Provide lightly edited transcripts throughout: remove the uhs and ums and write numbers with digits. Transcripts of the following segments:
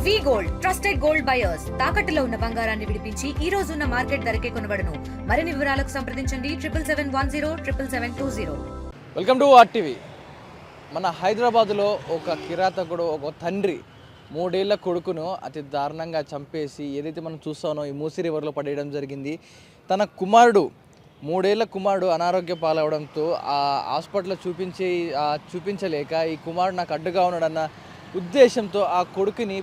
వి gold trusted gold buyers తాకట్టులో ఉన్న బంగారాన్ని విడిపించి ఈ రోజు ఉన్న మార్కెట్ ధరకే కొనబడును. మరిన్ని వివరాలకు సంప్రదించండి 7771077720. Welcome to RTV. మన హైదరాబాద్లో ఒక కిరాతకుడు, ఒక తండ్రి 3 ఏళ్ల కొడుకును అతి దారుణంగా చంపేసి ఏదైతే మనం చూస్తానో ఈ మూసీ రివర్లో పడేయడం జరిగింది. తన కుమారుడు 3 ఏళ్ల కుమారుడు అనారోగ్య పాలవడంతో ఆ హాస్పిటల్లో చూపించలేక ఈ కుమారుడు నాకు అడ్డుగా ఉన్నాడన్న ఉద్దేశంతో ఆ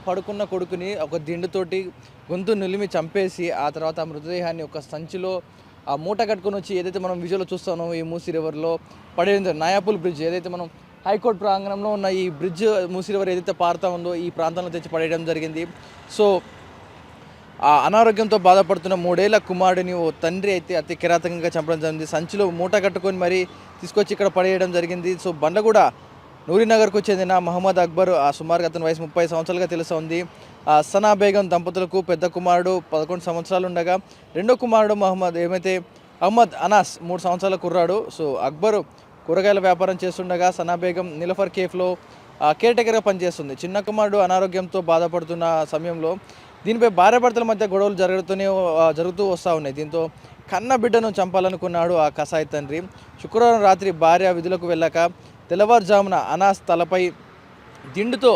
పడుకున్న కొడుకుని ఒక దిండుతోటి గొంతు నులిమి చంపేసి ఆ తర్వాత ఆ మృతదేహాన్ని ఒక సంచిలో ఆ మూట కట్టుకొని వచ్చి ఏదైతే మనం విజువల్లో చూస్తామో ఈ మూసీ రివర్లో పడేది. నాయాపూల్ బ్రిడ్జ్ ఏదైతే మనం హైకోర్టు ప్రాంగణంలో ఉన్న ఈ బ్రిడ్జ్ మూసీ రివర్ ఏదైతే పారుతూ ఉందో ఈ ప్రాంతంలో తెచ్చి పడేయడం జరిగింది. సో ఆ అనారోగ్యంతో బాధపడుతున్న 3 ఏళ్ల కుమారుడిని ఓ తండ్రి అయితే అతి కిరాతకంగా చంపడం జరిగింది. సంచిలో మూట కట్టుకొని మరీ తీసుకొచ్చి ఇక్కడ పడేయడం జరిగింది. సో బండ్లగూడ నూరినగర్కు చెందిన మహమ్మద్ అక్బర్, సుమారుగా అతని వయసు 30 సంవత్సరాలుగా తెలుస్తోంది. సనా బేగం దంపతులకు పెద్ద కుమారుడు 11 సంవత్సరాలు ఉండగా రెండో కుమారుడు అహ్మద్ అనాస్ 3 సంవత్సరాల కుర్రాడు. సో అక్బర్ కూరగాయల వ్యాపారం చేస్తుండగా సనా బేగం నిలఫర్ కేఫ్లో కేర్ టేకర్గా పనిచేస్తుంది. చిన్న కుమారుడు అనారోగ్యంతో బాధపడుతున్న సమయంలో దీనిపై భార్యాభర్తల మధ్య గొడవలు జరుగుతూ వస్తూ ఉన్నాయి. దీంతో కన్న బిడ్డను చంపాలనుకున్నాడు ఆ కసాయి తండ్రి. శుక్రవారం రాత్రి భార్య విధులకు వెళ్ళాక తెల్లవారుజామున అనాస్ తలపై దిండుతో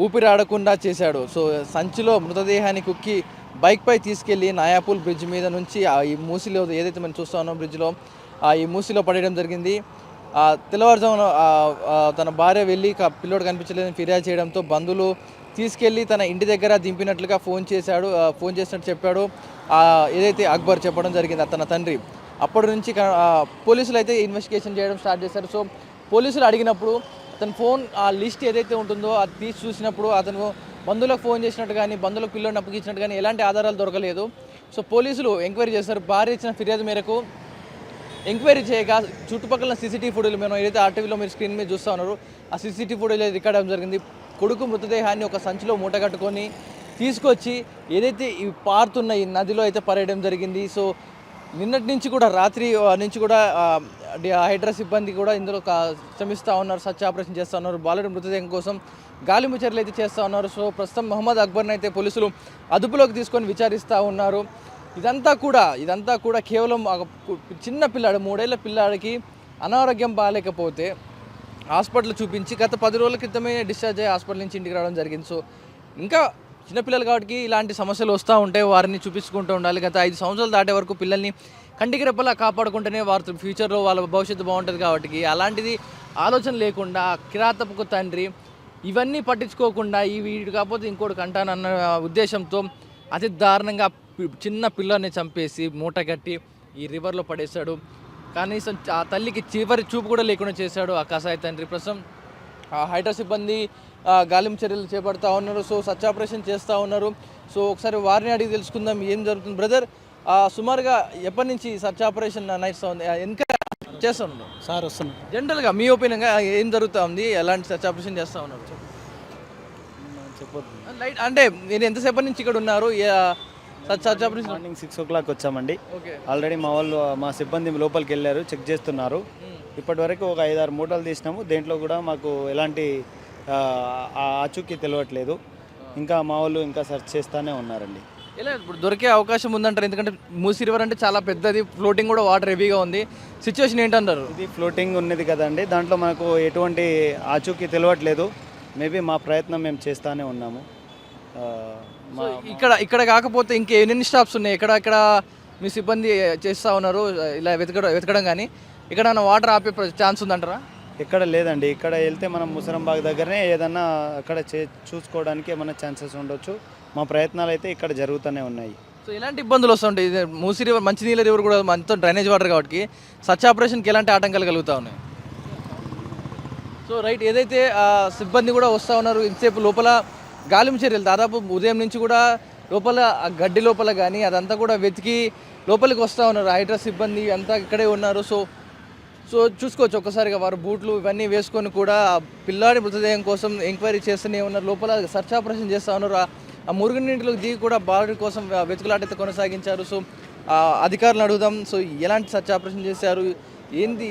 ఊపిరాడకుండా చేశాడు. సో సంచిలో మృతదేహాన్ని కుక్కి బైక్పై తీసుకెళ్లి నాయాపూల్ బ్రిడ్జ్ మీద నుంచి ఈ మూసీలో ఏదైతే మనం చూస్తా ఉన్నాం బ్రిడ్జ్లో ఈ మూసీలో పడేయడం జరిగింది. తెల్లవారుజామున తన భార్య వెళ్ళి పిల్లోడు కనిపించలేదని ఫిర్యాదు చేయడంతో బంధువులు తీసుకెళ్ళి తన ఇంటి దగ్గర దింపినట్లుగా ఫోన్ చేసినట్టు చెప్పాడు ఏదైతే అక్బర్ చెప్పడం జరిగింది తన తండ్రి. అప్పటి నుంచి పోలీసులు అయితే ఇన్వెస్టిగేషన్ చేయడం స్టార్ట్ చేశారు. సో పోలీసులు అడిగినప్పుడు అతని ఫోన్ ఆ లిస్ట్ ఏదైతే ఉంటుందో అది తీసి చూసినప్పుడు అతను బంధువులకు ఫోన్ చేసినట్టు కానీ బంధువులకు పిల్లోడిని అప్పగించినట్టు కానీ ఎలాంటి ఆధారాలు దొరకలేదు. సో పోలీసులు ఎంక్వైరీ చేశారు. భార్య ఇచ్చిన ఫిర్యాదు మేరకు ఎంక్వైరీ చేయగా చుట్టుపక్కల సీసీటీవీ ఫుటేజ్ మనం ఏదైతే ఆర్టీవీలో మీరు స్క్రీన్ మీద చూస్తూ ఉన్నారు ఆ సీసీటీవీ ఫుటేజ్ రికార్డ్ అవ్వడం జరిగింది. కొడుకు మృతదేహాన్ని ఒక సంచిలో మూట కట్టుకొని తీసుకొచ్చి ఏదైతే ఈ పారుతున్న ఈ నదిలో అయితే పడేయడం జరిగింది. సో నిన్నటి నుంచి కూడా రాత్రి నుంచి కూడా హైడ్రా సిబ్బంది కూడా ఇందులో శ్రమిస్తూ ఉన్నారు, సర్చ్ ఆపరేషన్ చేస్తూ ఉన్నారు. బాలుడి మృతదేహం కోసం గాలింపు చర్యలు అయితే చేస్తూ ఉన్నారు. సో ప్రస్తుతం మహమ్మద్ అక్బర్ని అయితే పోలీసులు అదుపులోకి తీసుకొని విచారిస్తూ ఉన్నారు. ఇదంతా కూడా కేవలం చిన్న పిల్లాడు 3 ఏళ్ల పిల్లాడికి అనారోగ్యం బాగాలేకపోతే హాస్పిటల్ చూపించి గత 10 రోజుల క్రితమే డిశ్చార్జ్ అయ్యి హాస్పిటల్ నుంచి ఇంటికి రావడం జరిగింది. సో ఇంకా చిన్నపిల్లలు కాబట్టి ఇలాంటి సమస్యలు వస్తూ ఉంటే వారిని చూపించుకుంటూ ఉండాలి. గత 5 సంవత్సరాలు దాటే వరకు పిల్లల్ని కంటికి రెప్పలా కాపాడుకుంటేనే వారి ఫ్యూచర్లో వాళ్ళ భవిష్యత్తు బాగుంటుంది. కాబట్టి అలాంటిది ఆలోచన లేకుండా కిరాతపు తండ్రి ఇవన్నీ పట్టించుకోకుండా వీడు కాకపోతే ఇంకోటి కంటానన్న ఉద్దేశంతో అతి దారుణంగా చిన్న పిల్లల్ని చంపేసి మూట కట్టి ఈ రివర్లో పడేశాడు. కనీసం ఆ తల్లికి చివరి చూపు కూడా లేకుండా చేశాడు ఆ కసాయి తండ్రి. ప్రస్తుతం హైడ్రా సిబ్బంది గాలింపు చర్యలు చేపడతా ఉన్నారు. సో సర్చ్ ఆపరేషన్ చేస్తూ ఉన్నారు. సో ఒకసారి వారిని అడిగి తెలుసుకుందాం ఏం జరుగుతుంది. బ్రదర్, సుమారుగా ఎప్పటి నుంచి సర్చ్ ఆపరేషన్ నడుస్తూ ఉంది, ఎంత చేస్తూ ఉన్నారు సార్? వస్తున్నాం. జనరల్గా మీ ఒపీనియన్గా ఏం జరుగుతూ ఉంది, ఎలాంటి సర్చ్ ఆపరేషన్ చేస్తూ ఉన్నారు చెప్పొద్దు. లైట్ అంటే మీరు ఎంతసేపటి నుంచి ఇక్కడ ఉన్నారు? సర్చ్ ఆపరేషన్ మార్నింగ్ 6 o'clock వచ్చామండి. ఓకే. ఆల్రెడీ మా సిబ్బంది లోపలికి వెళ్ళారు, చెక్ చేస్తున్నారు. ఇప్పటి వరకు ఒక 5-6 మూటలు తీసినాము. దేంట్లో కూడా మాకు ఎలాంటి ఆచూకీ తెలియట్లేదు. ఇంకా మా వాళ్ళు ఇంకా సెర్చ్ చేస్తూనే ఉన్నారండి. ఇలా ఇప్పుడు దొరికే అవకాశం ఉందంటారు? ఎందుకంటే మూసీ రివర్ అంటే చాలా పెద్దది, ఫ్లోటింగ్ కూడా వాటర్ హెవీగా ఉంది. సిచ్యువేషన్ ఏంటంటారు? ఇది ఫ్లోటింగ్ ఉన్నది కదండి, దాంట్లో మనకు ఎటువంటి ఆచూకీ తెలియట్లేదు. మేబీ మా ప్రయత్నం మేము చేస్తూనే ఉన్నాము. ఇక్కడ కాకపోతే ఇంకా ఎన్ని స్టాప్స్ ఉన్నాయి? ఎక్కడ మీ సిబ్బంది చేస్తూ ఉన్నారు ఇలా వెతకడం కానీ ఇక్కడ వాటర్ ఆపే ఛాన్స్ ఉందంటారా? ఎక్కడ లేదండి. ఇక్కడ వెళ్తే మనం ముసరంబాగ్ దగ్గరనే ఏదన్నా అక్కడ చూసుకోవడానికి ఏమైనా ఛాన్సెస్ ఉండొచ్చు. మా ప్రయత్నాలు అయితే ఇక్కడ జరుగుతూనే ఉన్నాయి. సో ఎలాంటి ఇబ్బందులు వస్తుంటాయి? మూసీ రివర్ మంచినీళ్ళ రివర్ కూడా మొత్తం డ్రైనేజ్ వాటర్ కాబట్టి సర్చ్ ఆపరేషన్కి ఎలాంటి ఆటంకాలు కలుగుతూ ఉన్నాయి? సో రైట్, ఏదైతే సిబ్బంది కూడా వస్తూ ఉన్నారు ఇంతసేపు లోపల గాలింపు చర్యలు దాదాపు ఉదయం నుంచి కూడా లోపల గడ్డి లోపల కానీ అదంతా కూడా వెతికి లోపలికి వస్తూ ఉన్నారు. హైడ్రా సిబ్బంది అంతా ఇక్కడే ఉన్నారు. సో చూసుకోవచ్చు ఒక్కసారిగా వారు బూట్లు ఇవన్నీ వేసుకొని కూడా పిల్లాడి మృతదేహం కోసం ఎంక్వైరీ చేస్తూనే ఉన్నారు. లోపల సర్చ్ ఆపరేషన్ చేస్తూ ఉన్నారు. ఆ మురుగునీటిలోకి దిగి కూడా బాడీ కోసం వెతుకులాటైతే కొనసాగించారు. సో అధికారులను అడుగుదాం. సో ఎలాంటి సర్చ్ ఆపరేషన్ చేశారు ఏంది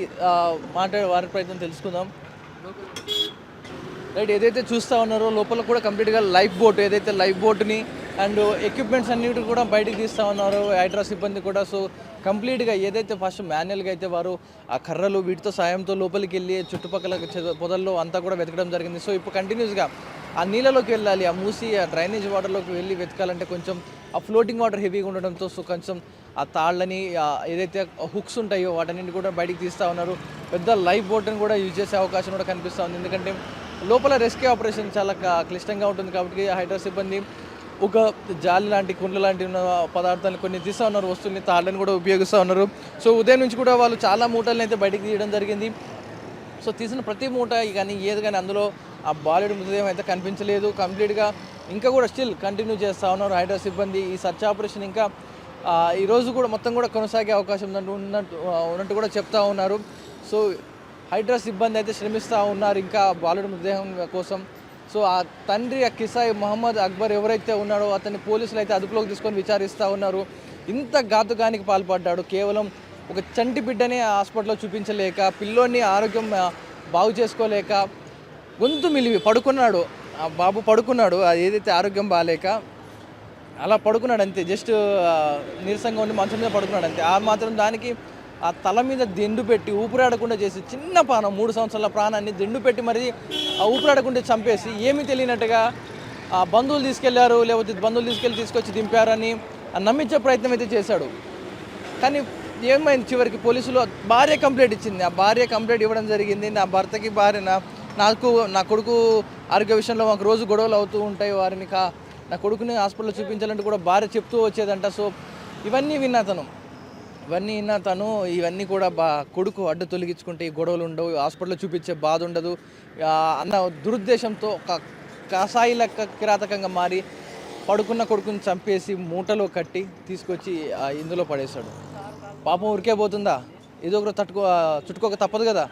మాట్లాడే వారి ప్రయత్నం తెలుసుకుందాం. రైట్, ఏదైతే చూస్తూ ఉన్నారో లోపల కూడా కంప్లీట్గా లైఫ్ బోట్, ఏదైతే లైఫ్ బోట్ని అండ్ ఎక్విప్మెంట్స్ అన్నిటి కూడా బయటికి తీస్తూ ఉన్నారు హైడ్రా సిబ్బంది కూడా. సో కంప్లీట్గా ఏదైతే ఫస్ట్ మాన్యువల్గా అయితే వారు ఆ కర్రలు వీటితో సాయంతో లోపలికి వెళ్ళి చుట్టుపక్కల పొదల్లో అంతా కూడా వెతకడం జరిగింది. సో ఇప్పుడు కంటిన్యూస్గా ఆ నీళ్ళలోకి వెళ్ళాలి, ఆ మూసి ఆ డ్రైనేజ్ వాటర్లోకి వెళ్ళి వెతకాలంటే కొంచెం ఆ ఫ్లోటింగ్ వాటర్ హెవీగా ఉండడంతో సో కొంచెం ఆ తాళ్ళని ఏదైతే హుక్స్ ఉంటాయో వాటన్నింటి కూడా బయటికి తీస్తూ ఉన్నారు. పెద్ద లైఫ్ బోట్ని కూడా యూజ్ చేసే అవకాశం కూడా కనిపిస్తూ ఉంది, ఎందుకంటే లోపల రెస్క్యూ ఆపరేషన్ చాలా క్లిష్టంగా ఉంటుంది కాబట్టి హైడ్రా సిబ్బంది ఒక జాలి లాంటి కుండ్ల లాంటి ఉన్న పదార్థాలు కొన్ని తీస్తూ ఉన్నారు, వస్తువుల్ని తాళ్ళని కూడా ఉపయోగిస్తూ ఉన్నారు. సో ఉదయం నుంచి కూడా వాళ్ళు చాలా మూటలను అయితే బయటికి తీయడం జరిగింది. సో తీసిన ప్రతి మూట కానీ ఏది కానీ అందులో ఆ బాలుడి మృతదేహం అయితే కనిపించలేదు. కంప్లీట్గా ఇంకా కూడా స్టిల్ కంటిన్యూ చేస్తూ ఉన్నారు హైడ్రా సిబ్బంది. ఈ సర్చ్ ఆపరేషన్ ఇంకా ఈరోజు కూడా మొత్తం కూడా కొనసాగే అవకాశం ఉన్నట్టు కూడా చెప్తా ఉన్నారు. సో హైడ్రా సిబ్బంది అయితే శ్రమిస్తూ ఉన్నారు ఇంకా బాలుడి మృతదేహం కోసం. సో ఆ తండ్రి ఆ కిసాయి మహమ్మద్ అక్బర్ ఎవరైతే ఉన్నాడో అతన్ని పోలీసులు అయితే అదుపులోకి తీసుకొని విచారిస్తూ ఉన్నారు. ఇంత ఘాతుకానికి పాల్పడ్డాడు, కేవలం ఒక చంటి బిడ్డని హాస్పిటల్లో చూపించలేక, పిల్లోని ఆరోగ్యం బాగు చేసుకోలేక గొంతు మిలివి పడుకున్నాడు. ఆ బాబు పడుకున్నాడు, అది ఏదైతే ఆరోగ్యం బాగాలేక అలా పడుకున్నాడు అంతే, జస్ట్ నీరసంగా ఉండి మంచం మీద పడుకున్నాడు అంతే. ఆ మాత్రం దానికి ఆ తల మీద దిండు పెట్టి ఊపిరాడకుండా చేసి చిన్న ప్రాణం 3 సంవత్సరాల ప్రాణాన్ని దిండు పెట్టి మరి ఆ ఊపిరాడకుండా చంపేసి ఏమీ తెలియనట్టుగా ఆ బంధువులు తీసుకెళ్లారు, లేకపోతే బంధువులు తీసుకొచ్చి దింపారని నమ్మించే ప్రయత్నం అయితే చేశాడు. కానీ ఏమైంది, చివరికి పోలీసులు భార్య కంప్లైంట్ ఇచ్చింది. ఆ భార్య కంప్లైంట్ ఇవ్వడం జరిగింది. నా భర్తకి భార్య నా కొడుకు ఆరోగ్య విషయంలో మాకు రోజు గొడవలు అవుతూ ఉంటాయి, వారిని నా కొడుకుని హాస్పిటల్లో చూపించాలంటే కూడా భార్య చెప్తూ వచ్చేదంట. సో ఇవన్నీ విన్నా తను ఇవన్నీ కూడా కొడుకు అడ్డు తొలగించుకుంటే ఈ గొడవలు ఉండవు, హాస్పిటల్లో చూపించే బాధ ఉండదు అన్న దురుద్దేశంతో ఒక కసాయి లెక్క కిరాతకంగా మారి పడుకున్న కొడుకుని చంపేసి మూటలో కట్టి తీసుకొచ్చి ఇందులో పడేశాడు. పాపం ఉరికే పోతుందా, ఏదో ఒకరు చుట్టుకోక తప్పదు కదా.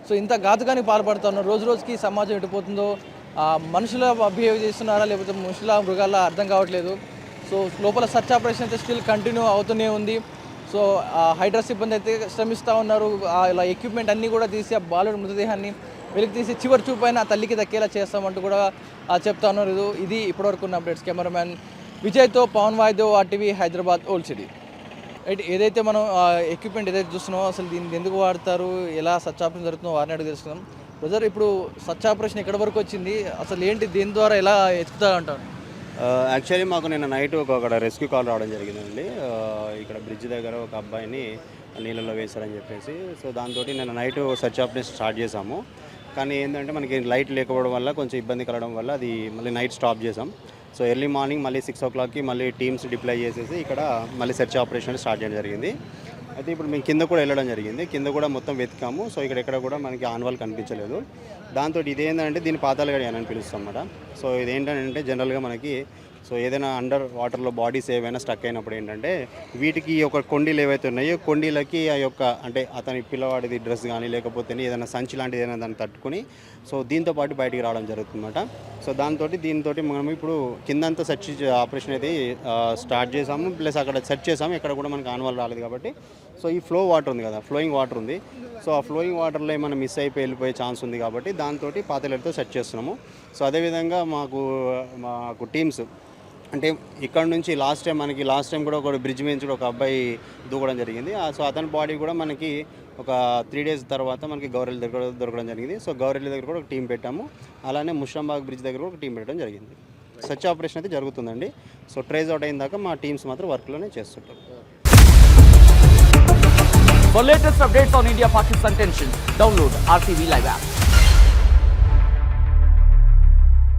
సో ఇంత ఘాతుకానికి పాల్పడుతూ ఉన్నారు. రోజు రోజుకి సమాజం ఎటుపోతుందో, మనుషుల బిహేవ్ చేస్తున్నారా లేకపోతే మనుషుల మృగాల అర్థం కావట్లేదు. సో లోపల సర్చ్ ఆపరేషన్ అయితే స్టిల్ కంటిన్యూ అవుతూనే ఉంది. సో హైడ్రా సిబ్బంది అయితే శ్రమిస్తూ ఉన్నారు. ఇలా ఎక్విప్మెంట్ అన్నీ కూడా తీసి ఆ బాలుడి మృతదేహాన్ని వెలికి తీసి చివరి చూపైన ఆ తల్లికి దక్కేలా చేస్తామంటూ కూడా చెప్తా ఉన్నారు. ఇది ఇప్పటివరకు ఉన్న అప్డేట్స్. కెమెరామ్యాన్ విజయ్తో పవన్ వాయిదో RTV Hyderabad old city. Right, ఏదైతే మనం ఎక్విప్మెంట్ ఏదైతే చూస్తున్నామో అసలు దీన్ని ఎందుకు వాడతారు, ఎలా సర్చ్ ఆపరేషన్ జరుగుతుందో వారిని అడిగి తెలుసుకుందాం. బ్రదర్, ఇప్పుడు సర్చ్ ఆపరేషన్ ఎక్కడి వరకు వచ్చింది, అసలు ఏంటి, దీని ద్వారా ఎలా ఎత్తుకుతారు అంటారు? యాక్చువల్లీ మాకు నిన్న నైట్ అక్కడ రెస్క్యూ కాల్ రావడం జరిగిందండి. ఇక్కడ బ్రిడ్జ్ దగ్గర ఒక అబ్బాయిని నీళ్ళలో వేశారని చెప్పేసి. సో దాంతో నిన్న నైట్ సర్చ్ ఆపరేషన్ స్టార్ట్ చేసాము. కానీ ఏంటంటే మనకి లైట్ లేకపోవడం వల్ల కొంచెం ఇబ్బంది కలగడం వల్ల అది మళ్ళీ నైట్ స్టాప్ చేసాం. సో ఎర్లీ మార్నింగ్ మళ్ళీ 6 o'clockకి మళ్ళీ టీమ్స్ డిప్లాయ్ చేసేసి ఇక్కడ మళ్ళీ సెర్చ్ ఆపరేషన్ స్టార్ట్ చేయడం జరిగింది. అయితే ఇప్పుడు మేము కింద కూడా వెళ్ళడం జరిగింది, కింద కూడా మొత్తం వెతికాము. సో ఎక్కడ కూడా మనకి ఆన్వాల్ కనిపించలేదు. దాంతో ఇదేంటంటే దీన్ని పాతాళగడి అని పిలుస్తాం అన్నమాట. సో ఇదేంటంటే జనరల్గా మనకి సో ఏదైనా అండర్ వాటర్లో బాడీస్ ఏవైనా స్టక్ అయినప్పుడు ఏంటంటే వీటికి ఒక కొండీలు ఏవైతే ఉన్నాయో కొండీలకి ఆ యొక్క అంటే అతని పిల్లవాడిది డ్రెస్ కానీ లేకపోతే ఏదైనా సంచి లాంటిది ఏదైనా దాన్ని తట్టుకుని సో దీంతో పాటు బయటికి రావడం జరుగుతుందన్నమాట. సో దీంతో మనం ఇప్పుడు కిందంతా సెర్చ్ ఆపరేషన్ అయితే స్టార్ట్ చేసాము. ప్లస్ అక్కడ సెర్చ్ చేసాము, ఎక్కడ కూడా మనకి ఆన్వాల్ రాలేదు కాబట్టి. సో ఈ ఫ్లో వాటర్ ఉంది కదా, ఫ్లోయింగ్ వాటర్ ఉంది. సో ఆ ఫ్లోయింగ్ వాటర్లో ఏమైనా మిస్ అయిపోయి వెళ్ళిపోయే ఛాన్స్ ఉంది కాబట్టి దాంతో పాతలతో సెర్చ్ చేస్తున్నాము. సో అదేవిధంగా మాకు టీమ్స్ అంటే ఇక్కడ నుంచి లాస్ట్ టైం కూడా ఒక బ్రిడ్జ్ మీద కూడా ఒక అబ్బాయి దూకడం జరిగింది. సో అతని బాడీ కూడా మనకి ఒక 3 days తర్వాత మనకి గౌరెల్లి దగ్గర దొరకడం జరిగింది. సో గౌరెల్లి దగ్గర కూడా ఒక టీం పెట్టాము, అలానే ముషంబాగ్ బ్రిడ్జ్ దగ్గర కూడా ఒక టీం పెట్టడం జరిగింది. సర్చ్ ఆపరేషన్ అయితే జరుగుతుందండి. సో ట్రేస్ అవుట్ అయిన దాకా మా టీమ్స్ మాత్రం వర్క్లోనే చేస్తుంటారు. For latest updates on India-Pakistan tensions, download RTV Live app.